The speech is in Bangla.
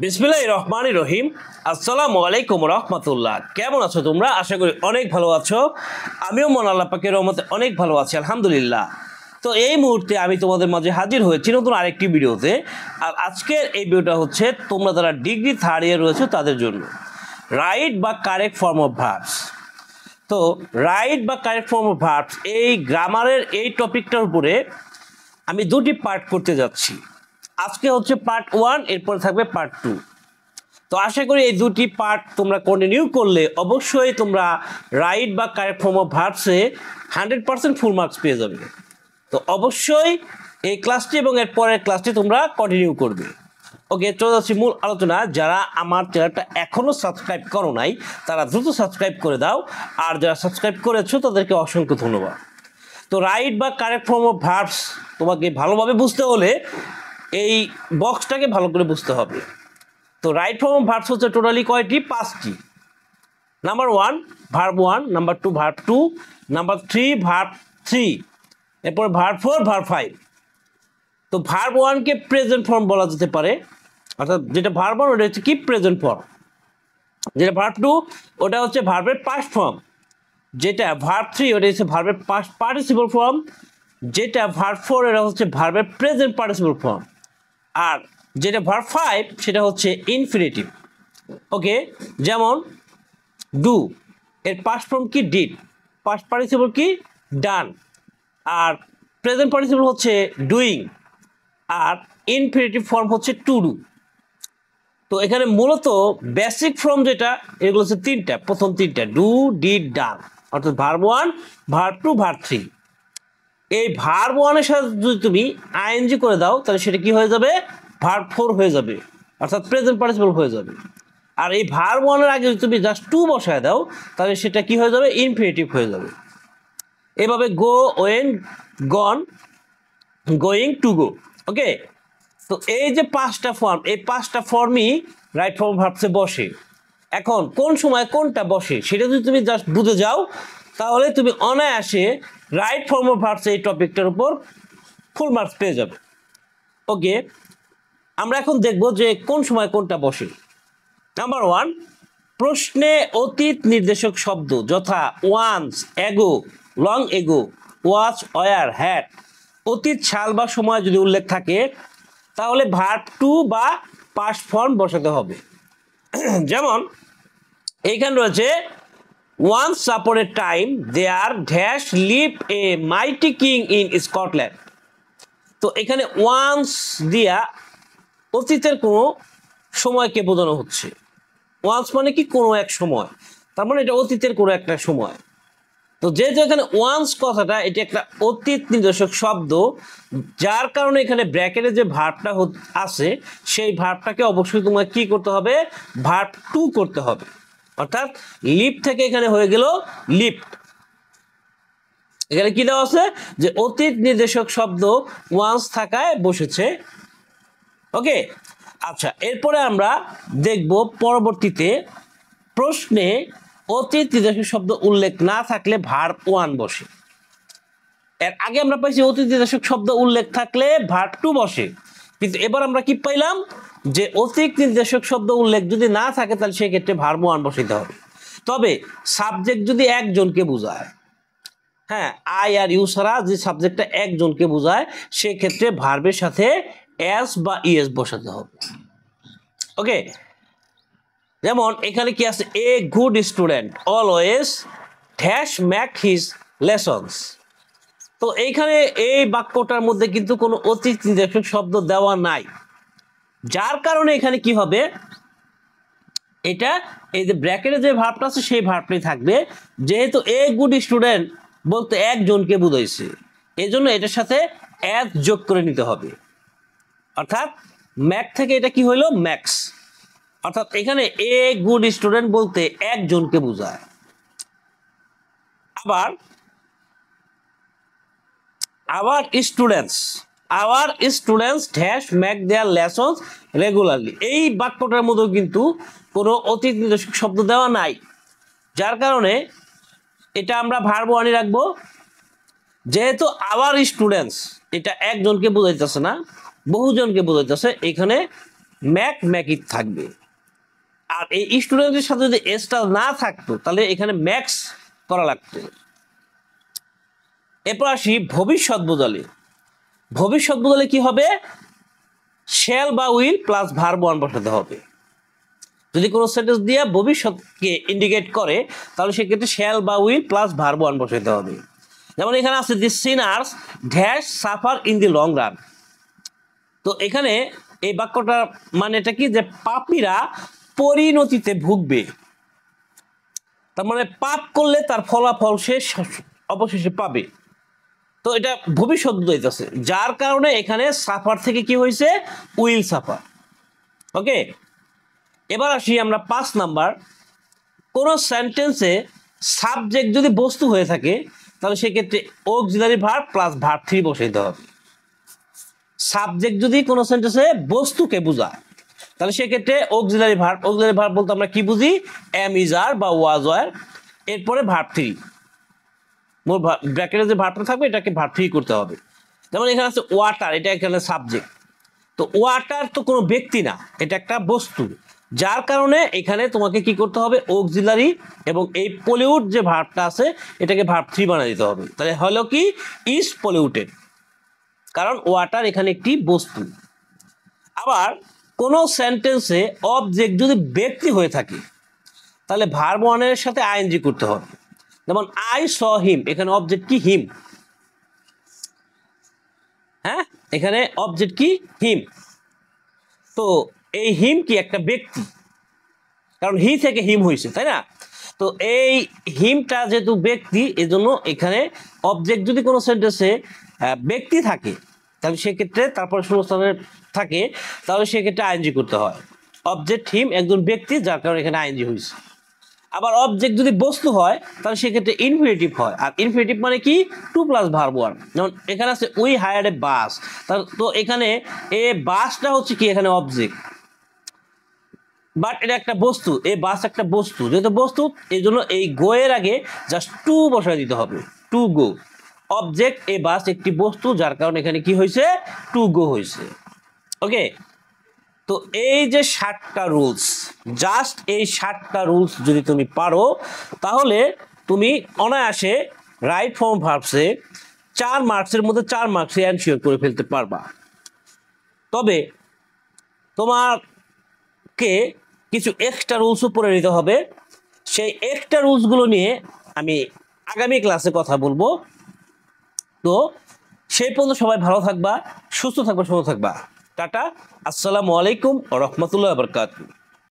বিসমিল্লাহির রহমানির রহিম। আসসালামু আলাইকুম রহমতুল্লাহ। কেমন আছো তোমরা? আশা করি অনেক ভালো আছো। আমিও মন আল্লাহ পাকের রহমতে অনেক ভালো আছি, আলহামদুলিল্লাহ। তো এই মুহূর্তে আমি তোমাদের মাঝে হাজির হয়েছি নতুন আরেকটি ভিডিওতে। আর আজকের এই ভিডিওটা হচ্ছে তোমরা যারা ডিগ্রি থার্ড ইয়ার রয়েছে তাদের জন্য রাইট বা কারেক্ট ফর্ম অফ ভার্বস। তো রাইট বা কারেক্ট ফর্ম অফ ভার্বস এই গ্রামারের এই টপিকটার উপরে আমি দুটি পার্ট করতে যাচ্ছি। আজকে হচ্ছে পার্ট 1, এরপরে থাকবে পার্ট 2। তো আশা করি এই দুটি পার্ট তোমরা কন্টিনিউ করলে অবশ্যই তোমরা রাইট বা কারেক্ট ফর্ম অফ ভার্বসে 100% ফুল মার্কস পেয়ে যাবে। তো অবশ্যই এই ক্লাসটি এবং এর পরের ক্লাসটি তোমরা কন্টিনিউ করবে। ওকে, চলে যাচ্ছি মূল আলোচনা। যারা আমার চ্যানেলটা এখনও সাবস্ক্রাইব করো নাই তারা দ্রুত সাবস্ক্রাইব করে দাও, আর যারা সাবস্ক্রাইব করেছো তাদেরকে অসংখ্য ধন্যবাদ। তো রাইট বা কারেক্ট ফর্ম অফ ভার্বস তোমাকে ভালোভাবে বুঝতে হলে এই বক্সটাকে ভালো করে বুঝতে হবে। তো রাইট ফর্ম অফ ভার্বস হচ্ছে টোটালি কয়টি? 5টি। Number 1 verb 1, number 2 verb 2, number 3 verb 3, এরপর ভার্ব 4, ভার্ব 5। তো ভার্ব 1কে প্রেজেন্ট ফর্ম বলা যেতে পারে, অর্থাৎ যেটা ভার্ব 1 ওটা হচ্ছে কি প্রেজেন্ট ফর্ম। যেটা ভার্ব 2 ওটা হচ্ছে ভার্বের পাস্ট ফর্ম। যেটা ভার্ব 3 ওটা হচ্ছে ভার্বের পাস্ট পার্টিসিপল ফর্ম। যেটা ভার্ব 4 এটা হচ্ছে ভার্বের প্রেজেন্ট পার্টিসিপল ফর্ম। আর যেটা ভার্ব 5 সেটা হচ্ছে ইনফিনিটিভ। ওকে, যেমন ডু এর পাস্ট ফর্ম কি? ডিড। পাস্ট পার্টিসিপল কি? ডান। আর প্রেজেন্ট পার্টিসিপল হচ্ছে ডুইং। আর ইনফিনিটিভ ফর্ম হচ্ছে টু ডু। তো এখানে মূলত বেসিক ফর্ম যেটা, এগুলো হচ্ছে তিনটা। প্রথম তিনটা ডু, ডিড, ডান, অর্থাৎ ভার্ব 1, ভার্ব 2, ভার্ব 3। এই ভার্ব 1 এর সাথে যদি তুমি আইএনজি করে দাও তাহলে সেটা কি হয়ে যাবে? ভার্ব 4 হয়ে যাবে, অর্থাৎ প্রেজেন্ট পার্টিসিপল হয়ে যাবে। আর এই ভার্ব 1 এর আগে যদি তুমি জাস্ট টু বসায় দাও তাহলে সেটা কি হয়ে যাবে? ইনফিনিটিভ হয়ে যাবে। এভাবে go, went, gone, going, to go. Okay, তো এই যে 5টা ফর্ম, এই 5টা ফর্মই রাইট ফর্ম ভার্বসে বসে। এখন কোন সময় কোনটা বসে সেটা যদি তুমি জাস্ট বুঝে যাও তাহলে তুমি অনায়াসে রাইট ফর্ম অফ ভার্বস এই টপিকটার উপর ফুল মার্কস পেয়ে যাবে। ওকে, আমরা এখন দেখব যে কোন সময় কোনটা বসে। নাম্বার 1, প্রশ্নে অতীত নির্দেশক শব্দ যথা ওয়ান্স, এগো, long ago, watch, war, had অতীত সাল বা সময় যদি উল্লেখ থাকে তাহলে ভার্ব 2 বা পাস্ট ফর্ম বসাতে হবে। যেমন এইখানে রয়েছে once upon a time there dash live a mighty king in Scotland. তো এখানে ওয়ান্স দিয়া অতীতের কোনো সময়কে বোঝানো হচ্ছে। ওয়ান্স মানে কি? কোনো এক সময়, তার মানে এটা অতীতের কোনো একটা সময়। তো যেহেতু এখানে ওয়ান্স কথাটা এটা একটা অতীত নির্দেশক শব্দ, যার কারণে এখানে ব্র্যাকেটে যে ভার্বটা আছে সেই ভার্বটাকে অবশ্যই তোমার কি করতে হবে? ভার্ব 2 করতে হবে। অর্থাৎ লিভ থেকে এখানে হয়ে গেল লিফট। এখানে কি দেওয়া আছে? যে অতীত নির্দেশক শব্দ ওয়ান্স থাকায় বসেছে। ওকে, আচ্ছা, এরপরে আমরা দেখব পরবর্তীতে প্রশ্নে অতীত নির্দেশক শব্দ উল্লেখ না থাকলে ভার্ব 1 বসে। এর আগে আমরা পাইছি অতীত নির্দেশক শব্দ উল্লেখ থাকলে ভার্ব 2 বসে, কিন্তু এবার আমরা কি পাইলাম? যে অতীত নির্দেশক শব্দ উল্লেখ যদি না থাকে তাহলে সেই ক্ষেত্রে ভার্ব 1 বসাইতে হবে। তবে সাবজেক্ট যদি একজনকে বোঝায়, হ্যাঁ, আই আর ইউ ছাড়া যে সাবজেক্টটা একজনকে বোঝায় সেক্ষেত্রে ভার্বের সাথে এস বা ইএস বসাতে হবে। ওকে, যেমন এখানে কি আছে? A good student always dash Mac his lessons. তো এইখানে এই বাক্যটার মধ্যে কিন্তু কোনো অতীত নির্দেশক শব্দ দেওয়া নাই, যার কারণে এখানে কি হবে? এটা এই যে ব্র্যাকেটে যে ভার্বটা আছে সেই ভার্বটাই থাকবে। যেহেতু এ গুড স্টুডেন্ট বলতে একজনকে বুঝাইছে, এই জন্য এটার সাথে অ্যাজ যোগ করে নিতে হবে। অর্থাৎ ম্যাক থেকে এটা কি হইল? ম্যাক্স। অর্থাৎ এখানে এ গুড স্টুডেন্ট বলতে একজনকে বোঝায়। আবার our students dash make their lessons regularly. এই বাক্যটার মধ্যেও কিন্তু কোনো অতীত নির্দেশক শব্দ দেওয়া নাই, যার কারণে এটা আমরা ভার্ব 1 রাখবো। যেহেতু আওয়ার স্টুডেন্টস এটা একজনকে বোঝাইতেছে না, বহুজনকে বোঝাইতেছে, এখানে ম্যাকই থাকবে। আর এই স্টুডেন্টের সাথে যদি এসটা না থাকতো তাহলে এখানে ম্যাক্স করা লাগতো। এরপর আসি ভবিষ্যৎ বোঝালে। ভবিষ্যৎ বোঝালে কি হবে? শ্যাল বা উইল প্লাস ভার্ব ওয়ান বসাতে হবে। যদি কোনো সেন্টেন্স দিয়ে ভবিষ্যৎকে ইন্ডিকেট করে তাহলে সেক্ষেত্রে শ্যাল বা উইল প্লাস ভার্ব ওয়ান বসাতে হবে। যেমন এখানে আছে the sinners dash suffer in the long run. তো এখানে এই বাক্যটা মানে এটা কি, যে পাপীরা পরিণতিতে ভুগবে। তার মানে পাপ করলে তার ফলাফল সে অবশেষে পাবে। তো এটা ভবিষ্যৎ বোঝাইতেছে, যার কারণে এখানে সাফার থেকে কি হয়েছে, উইল সাফার। ওকে, এবার আসি আমরা 5 নাম্বার। কোন সেন্টেন্সে সাবজেক্ট যদি বস্তু হয়ে থাকে তাহলে সেক্ষেত্রে অক্সিলারি ভার্ব প্লাস ভার্ব 3 বসাইতে হবে। সাবজেক্ট যদি কোনো সেন্টেন্সে বস্তুকে বোঝায় তাহলে সেক্ষেত্রে অক্সিলারি ভার্ব বলতে আমরা কি বুঝি, এম ইজ আর বা ওয়াজ ওয়ার, এরপরে ভার্ব 3, মোর ব্র্যাকেটে যে ভার্বটা থাকবে এটাকে ভার্ব 3 করতে হবে। যেমন এখানে আছে ওয়াটার, এটা এখানে সাবজেক্ট। তো ওয়াটার তো কোনো ব্যক্তি না, এটা একটা বস্তু, যার কারণে এখানে তোমাকে কি করতে হবে, অক্সিলারি এবং এই পলিউট যে ভার্বটা আছে এটাকে ভার্ব 3 বানিয়ে দিতে হবে। তাহলে হলো কি, ইজ পলিউটেড, কারণ ওয়াটার এখানে একটি বস্তু। আবার কোনো সেন্টেন্সে অবজেক্ট যদি ব্যক্তি হয়ে থাকে তাহলে ভার্ব ওয়ানের সাথে আইএনজি করতে হবে। যেমন আই স হিম, এখানে অবজেক্ট কি, হিম। হ্যাঁ, এখানে অবজেক্ট কি, হিম। তো এই হিম কি একটা ব্যক্তি, কারণ হি থেকে হিম হয়েছে, তাই না? তো এই হিমটা যেহেতু ব্যক্তি, এজন্য এখানে অবজেক্ট যদি কোনো সেন্টেন্সে ব্যক্তি থাকে তাহলে সেক্ষেত্রে তারপর শূন্যস্থানে থাকে তাহলে সেক্ষেত্রে আইএনজি করতে হয়। অবজেক্ট হিম একজন ব্যক্তি, যার কারণে এখানে আইএনজি হয়েছে। আবার অবজেক্ট যদি বস্তু হয় তাহলে সেক্ষেত্রে ইনফিনিটিভ হয়। আর ইনফিনিটিভ মানে কি, 2 প্লাস ভার্ব 1। যেমন এখানে আছে উই হায়ার্ড এ বাস, তো এখানে এ বাসটা হচ্ছে কি, এখানে অবজেক্ট, বাট এটা একটা বস্তু, এই বাস একটা বস্তু, যেহেতু বস্তু এই জন্য এই গো এর আগে জাস্ট টু বসায় দিতে হবে, টু গো। অবজেক্ট এ বাস একটি বস্তু, যার কারণে এখানে কি হয়েছে, টু গো হয়েছে। ওকে, তো এই যে 7টা রুলস, জাস্ট এই 7টা রুলস যদি তুমি পারো তাহলে তুমি অনায়াসে রাইট ফর্ম ভার্বসে 4 মার্কসের মধ্যে 4 মার্কসে এনশিওর করে ফেলতে পারবা। তবে তোমাকে কিছু এক্সট্রা রুলসও পড়ে নিতে হবে। সেই এক্সট্রা রুলসগুলো নিয়ে আমি আগামী ক্লাসে কথা বলবো। তো সেই পর্যন্ত সবাই ভালো থাকবা, সুস্থ থাকবা, সুন্দর থাকবা। টাটা, আসসালামু আলাইকুম ওয়া রাহমাতুল্লাহি ওয়া বারাকাতুহু।